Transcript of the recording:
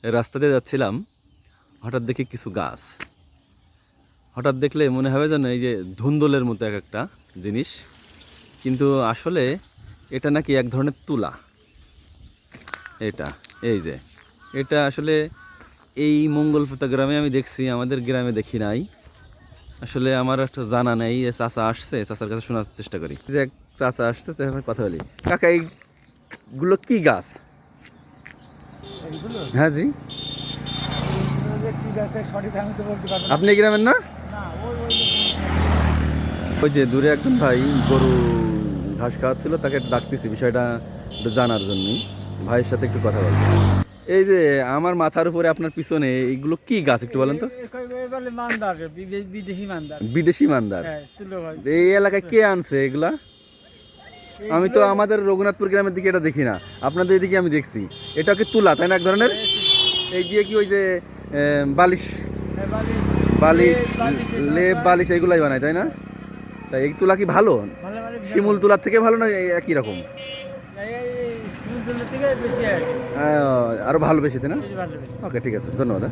রাস্তা দিয়ে যাচ্ছিলাম, হঠাৎ দেখি কিছু গাছ। হঠাৎ দেখলে মনে হবে যেন এই যে ধুন্দুলের মতো এক একটা জিনিস, কিন্তু আসলে এটা নাকি এক ধরনের তুলা। এটা এই যে এটা আসলে এই মঙ্গলপাতা গ্রামে আমি দেখছি, আমাদের গ্রামে দেখি নাই। আসলে আমার একটা জানা নেই। এই চাচা আসছে, চাচার কাছে শোনার চেষ্টা করি। যে এক চাচা আসছে, চাচার কথা বলি। কাকা, এইগুলো কি গাছ? এইগুলো হ্যাঁ জি। এইগুলো যে কি গাছের সঠিক আমি তো বলতে পারবো না। আপনি এই গ্রামের না? না, ওই ওই যে দূরে একজন ভাই গরু ঘাস খাওয়াচ্ছিল, তাকে একটু ডাকতেছি বিষয়টা একটু জানার জন্যই। ভাইয়ের সাথে একটু কথা বলবো। এই যে আমার মাথার উপরে আপনার পিছনে এইগুলো কি গাছ একটু বলেন তো? বলে মান্দার, বিদেশি মান্দার। বিদেশি মান্দার। হ্যাঁ, তুলো ভাই। এই এলাকায় কে আনছে এগুলা? আমি তো এইগুলো আমাদের রঘুনাথপুর গ্রামের দিকে এটা দেখি না, আপনাদের এদিকে আমি দেখছি। এটা কি তুলা, তাই না, এক ধরনের? এই দিয়ে কি ওই যে বালিশ বালিশ লেপ বালিশ এইগুলাই বানায়, তাই না? তাই এই তুলা কি ভালো? ভালো মানে শিমুল তুলার থেকে ভালো না একই রকম? সমুদ্রের থেকে বেশি আছে, আরো ভালো বেশি, তাই না? বেশি ভালো, বেশি। ওকে, ঠিক আছে, ধন্যবাদ।